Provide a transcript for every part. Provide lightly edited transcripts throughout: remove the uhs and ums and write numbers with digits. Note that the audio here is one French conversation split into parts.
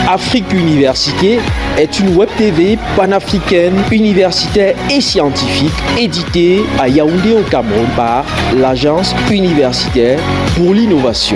Afrique Université est une web TV panafricaine, universitaire et scientifique éditée à Yaoundé au Cameroun par l'Agence universitaire pour l'innovation.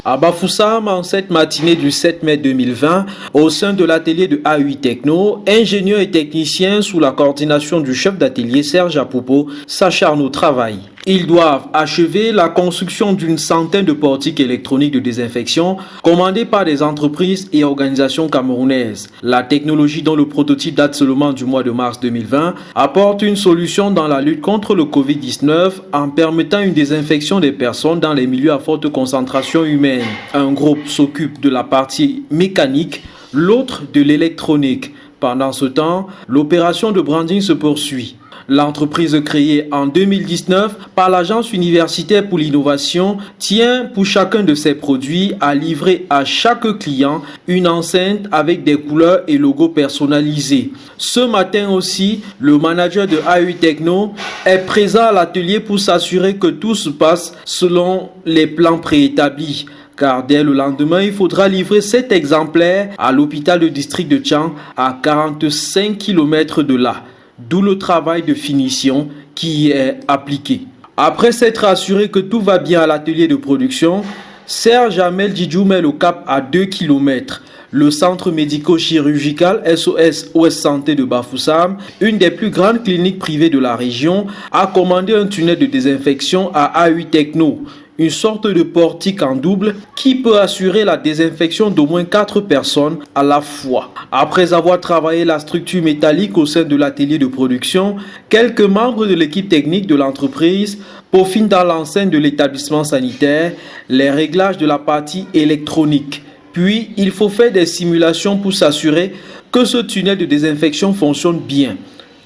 À Bafoussam, en cette matinée du 7 mai 2020, au sein de l'atelier de A8 Techno, ingénieurs et techniciens sous la coordination du chef d'atelier Serge Apopo s'acharnent au travail. Ils doivent achever la construction d'une centaine de portiques électroniques de désinfection commandées par des entreprises et organisations camerounaises. La technologie dont le prototype date seulement du mois de mars 2020 apporte une solution dans la lutte contre le Covid-19 en permettant une désinfection des personnes dans les milieux à forte concentration humaine. Un groupe s'occupe de la partie mécanique, l'autre de l'électronique. Pendant ce temps, l'opération de branding se poursuit. L'entreprise créée en 2019 par l'Agence universitaire pour l'innovation tient pour chacun de ses produits à livrer à chaque client une enceinte avec des couleurs et logos personnalisés. Ce matin aussi, le manager de A8 Techno est présent à l'atelier pour s'assurer que tout se passe selon les plans préétablis. Car dès le lendemain, il faudra livrer 7 exemplaires à l'hôpital de district de Tchang à 45 km de là. D'où le travail de finition qui y est appliqué. Après s'être assuré que tout va bien à l'atelier de production, Serge Amel Djidjou met le cap à 2 km. Le centre médico-chirurgical SOS OS Santé de Bafoussam, une des plus grandes cliniques privées de la région, a commandé un tunnel de désinfection à A8 Techno, une sorte de portique en double qui peut assurer la désinfection d'au moins 4 personnes à la fois. Après avoir travaillé la structure métallique au sein de l'atelier de production, quelques membres de l'équipe technique de l'entreprise peaufinent dans l'enceinte de l'établissement sanitaire les réglages de la partie électronique. Puis, il faut faire des simulations pour s'assurer que ce tunnel de désinfection fonctionne bien.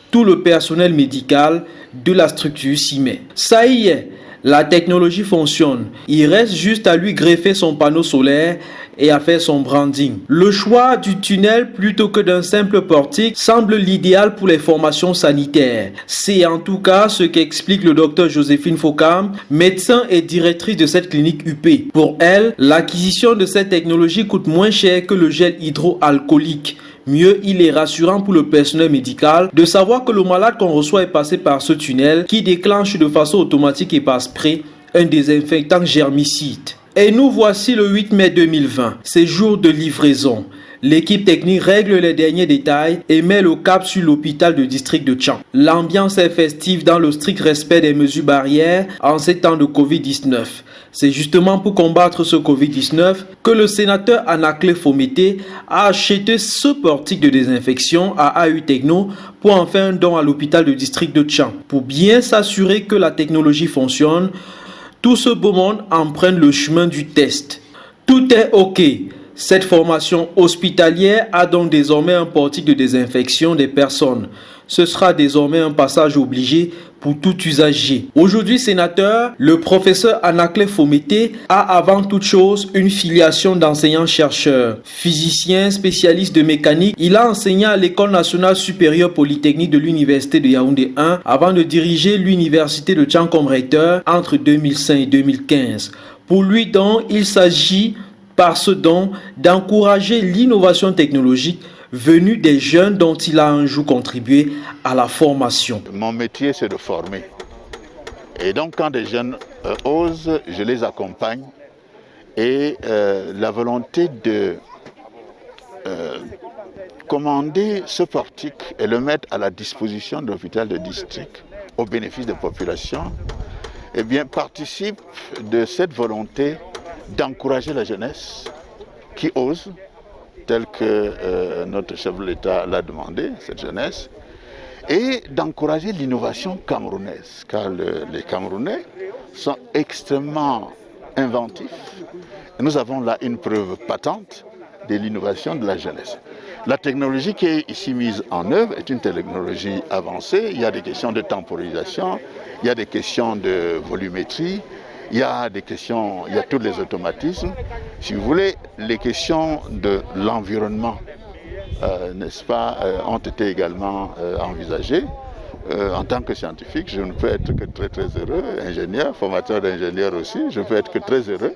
Tout le personnel médical de la structure s'y met. Ça y est, la technologie fonctionne. Il reste juste à lui greffer son panneau solaire et à faire son branding. Le choix du tunnel plutôt que d'un simple portique semble l'idéal pour les formations sanitaires. C'est en tout cas ce qu'explique le docteur Joséphine Fokam, médecin et directrice de cette clinique UP. Pour elle, l'acquisition de cette technologie coûte moins cher que le gel hydroalcoolique. Mieux, il est rassurant pour le personnel médical de savoir que le malade qu'on reçoit est passé par ce tunnel qui déclenche de façon automatique et par spray un désinfectant germicide. Et nous voici le 8 mai 2020, c'est jour de livraison. L'équipe technique règle les derniers détails et met le cap sur l'hôpital de district de Tchang. L'ambiance est festive dans le strict respect des mesures barrières en ces temps de Covid-19. C'est justement pour combattre ce Covid-19 que le sénateur Anaclé Fomété a acheté ce portique de désinfection à A8 Techno pour en faire un don à l'hôpital de district de Tchang. Pour bien s'assurer que la technologie fonctionne, tout ce beau monde emprunte le chemin du test. Tout est OK. Cette formation hospitalière a donc désormais un portique de désinfection des personnes. Ce sera désormais un passage obligé pour tout usager. Aujourd'hui sénateur, le professeur Anaclé Fomété a avant toute chose une filiation d'enseignant-chercheur. Physicien, spécialiste de mécanique, il a enseigné à l'École nationale supérieure polytechnique de l'Université de Yaoundé 1 avant de diriger l'Université de Tchang comme recteur entre 2005 et 2015. Pour lui donc, il s'agit par ce don d'encourager l'innovation technologique venue des jeunes dont il a un jour contribué à la formation. Mon métier, c'est de former. Et donc, quand des jeunes osent, je les accompagne. Et la volonté de commander ce portique et le mettre à la disposition de l'hôpital de district au bénéfice des populations, eh bien, participe de cette volonté d'encourager la jeunesse qui ose, tel que notre chef de l'État l'a demandé, cette jeunesse, et d'encourager l'innovation camerounaise, car les Camerounais sont extrêmement inventifs. Et nous avons là une preuve patente de l'innovation de la jeunesse. La technologie qui est ici mise en œuvre est une technologie avancée. Il y a des questions de temporisation, il y a des questions de volumétrie, Il y a des questions, il y a tous les automatismes. Si vous voulez, les questions de l'environnement, n'est-ce pas, ont été également envisagées. En tant que scientifique, je ne peux être que très très heureux, ingénieur, formateur d'ingénieur aussi, je peux être que très heureux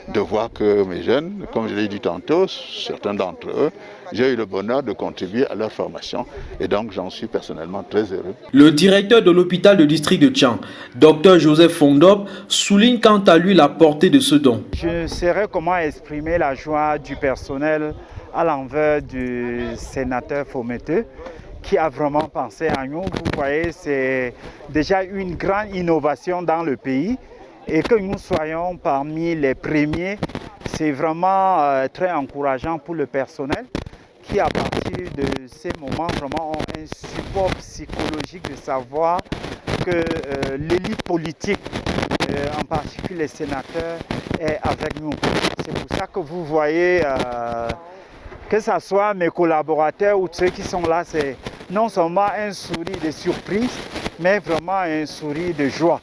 de voir que mes jeunes, comme je l'ai dit tantôt, certains d'entre eux, j'ai eu le bonheur de contribuer à leur formation et donc j'en suis personnellement très heureux. Le directeur de l'hôpital de district de Tchang, Dr Joseph Fondop, souligne quant à lui la portée de ce don. Je ne saurais comment exprimer la joie du personnel à l'envers du sénateur Fometeux qui a vraiment pensé à nous. Vous voyez, c'est déjà une grande innovation dans le pays. Et que nous soyons parmi les premiers, c'est vraiment très encourageant pour le personnel qui, à partir de ces moments, vraiment ont un support psychologique de savoir que l'élite politique, en particulier les sénateurs, est avec nous. C'est pour ça que vous voyez, que ce soit mes collaborateurs ou ceux qui sont là, c'est non seulement un sourire de surprise, mais vraiment un sourire de joie.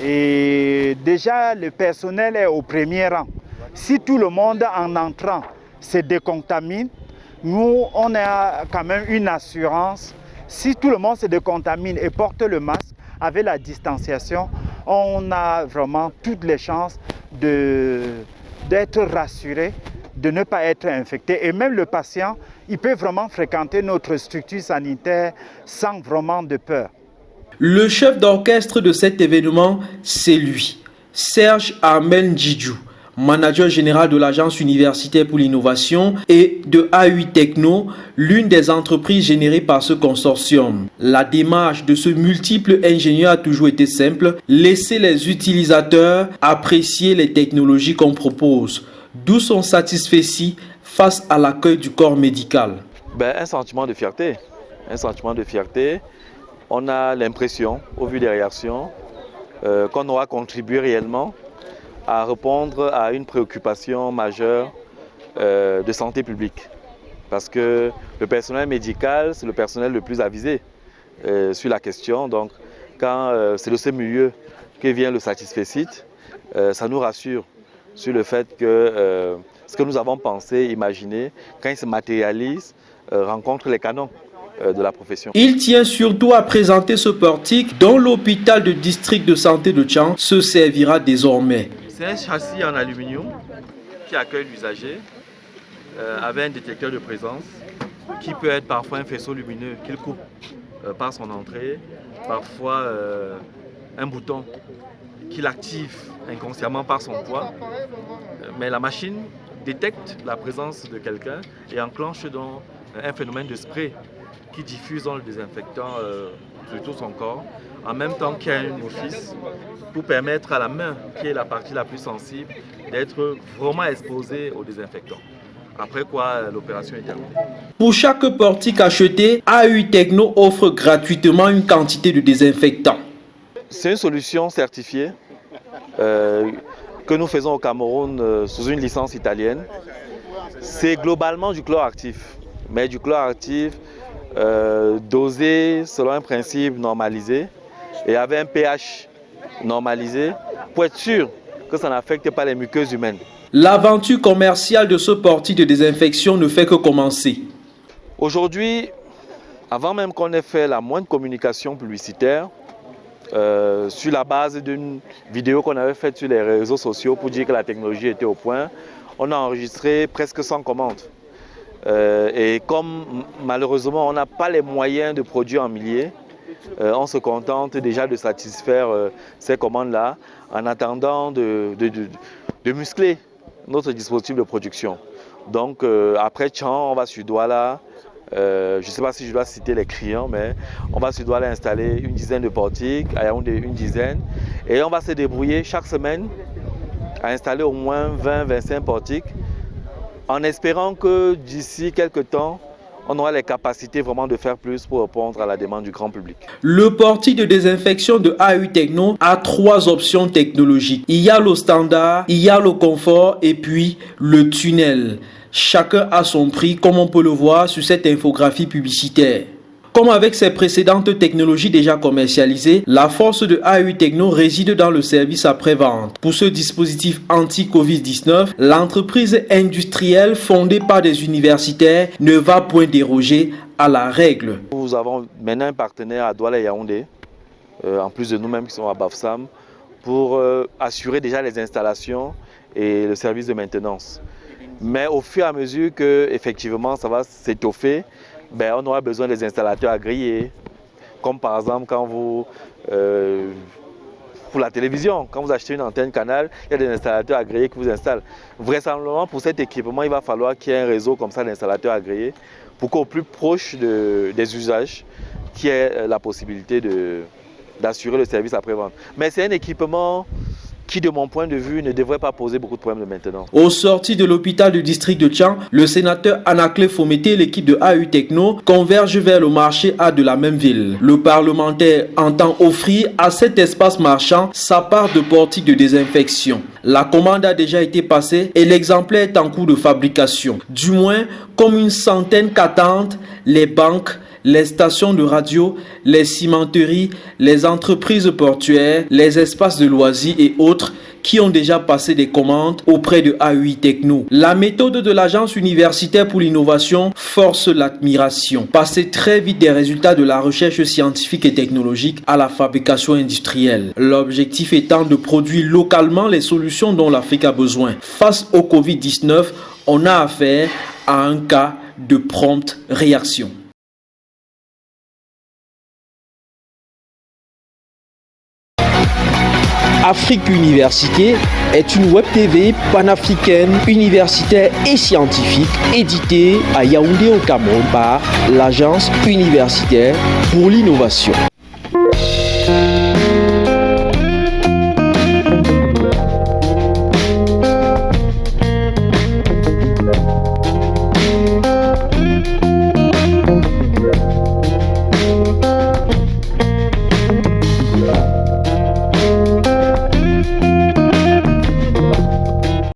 Et déjà, le personnel est au premier rang. Si tout le monde en entrant se décontamine, nous, on a quand même une assurance. Si tout le monde se décontamine et porte le masque avec la distanciation, on a vraiment toutes les chances d'être rassuré, de ne pas être infecté. Et même le patient, il peut vraiment fréquenter notre structure sanitaire sans vraiment de peur. Le chef d'orchestre de cet événement, c'est lui, Serge Armel Ndjidjou, manager général de l'Agence universitaire pour l'innovation et de A8 Techno, l'une des entreprises générées par ce consortium. La démarche de ce multiple ingénieur a toujours été simple, laisser les utilisateurs apprécier les technologies qu'on propose, d'où son satisfecit face à l'accueil du corps médical. Un sentiment de fierté, On a l'impression, au vu des réactions, qu'on aura contribué réellement à répondre à une préoccupation majeure de santé publique. Parce que le personnel médical, c'est le personnel le plus avisé sur la question. Donc, quand c'est de ce milieu que vient le satisfecit, ça nous rassure sur le fait que ce que nous avons pensé, imaginé, quand il se matérialise, rencontre les canons de la profession. Il tient surtout à présenter ce portique dont l'hôpital de district de santé de Tchang se servira désormais. C'est un châssis en aluminium qui accueille l'usager avec un détecteur de présence qui peut être parfois un faisceau lumineux qu'il coupe par son entrée, parfois un bouton qu'il active inconsciemment par son poids. Mais la machine détecte la présence de quelqu'un et enclenche donc un phénomène de spray qui diffuse dans le désinfectant sur tout son corps, en même temps qu'il y a un office pour permettre à la main, qui est la partie la plus sensible, d'être vraiment exposée au désinfectant. Après quoi, l'opération est terminée. Pour chaque portique acheté, A8 Techno offre gratuitement une quantité de désinfectant. C'est une solution certifiée que nous faisons au Cameroun sous une licence italienne. C'est globalement du chlore actif, mais du chlore actif dosé selon un principe normalisé et avec un pH normalisé pour être sûr que ça n'affecte pas les muqueuses humaines. L'aventure commerciale de ce portique de désinfection ne fait que commencer. Aujourd'hui, avant même qu'on ait fait la moindre communication publicitaire, sur la base d'une vidéo qu'on avait faite sur les réseaux sociaux pour dire que la technologie était au point, on a enregistré presque 100 commandes. Et comme malheureusement on n'a pas les moyens de produire en milliers, on se contente déjà de satisfaire ces commandes-là en attendant de muscler notre dispositif de production. Donc après Tchang, on va sur Douala, je ne sais pas si je dois citer les clients, mais on va sur Douala installer une dizaine de portiques, à Yaoundé une dizaine, et on va se débrouiller chaque semaine à installer au moins 20-25 portiques, en espérant que d'ici quelques temps, on aura les capacités vraiment de faire plus pour répondre à la demande du grand public. Le portique de désinfection de A8 Techno a 3 options technologiques. Il y a le standard, il y a le confort et puis le tunnel. Chacun a son prix comme on peut le voir sur cette infographie publicitaire. Comme avec ses précédentes technologies déjà commercialisées, la force de A8 Techno réside dans le service après-vente. Pour ce dispositif anti-Covid-19, l'entreprise industrielle fondée par des universitaires ne va point déroger à la règle. Nous avons maintenant un partenaire à Douala et Yaoundé, en plus de nous-mêmes qui sont à Bafoussam, pour assurer déjà les installations et le service de maintenance. Mais au fur et à mesure que effectivement ça va s'étoffer, on aura besoin des installateurs agréés, comme par exemple quand vous, pour la télévision, quand vous achetez une antenne canal, il y a des installateurs agréés qui vous installent. Vraisemblablement pour cet équipement, il va falloir qu'il y ait un réseau comme ça d'installateurs agréés pour qu'au plus proche des usages, qu'il y ait la possibilité d'assurer le service après-vente. Mais c'est un équipement qui, de mon point de vue, ne devrait pas poser beaucoup de problèmes de maintenance. Au sorti de l'hôpital du district de Tchang, le sénateur Anaclé Fomété et l'équipe de A8 Techno convergent vers le marché A de la même ville. Le parlementaire entend offrir à cet espace marchand sa part de portique de désinfection. La commande a déjà été passée et l'exemplaire est en cours de fabrication. Du moins, comme une centaine qu'attendent les banques, les stations de radio, les cimenteries, les entreprises portuaires, les espaces de loisirs et autres qui ont déjà passé des commandes auprès de A8 Techno. La méthode de l'Agence universitaire pour l'innovation force l'admiration. Passer très vite des résultats de la recherche scientifique et technologique à la fabrication industrielle. L'objectif étant de produire localement les solutions dont l'Afrique a besoin. Face au Covid-19, on a affaire à un cas de prompte réaction. Afrique Université est une web TV panafricaine, universitaire et scientifique éditée à Yaoundé au Cameroun par l'Agence universitaire pour l'innovation.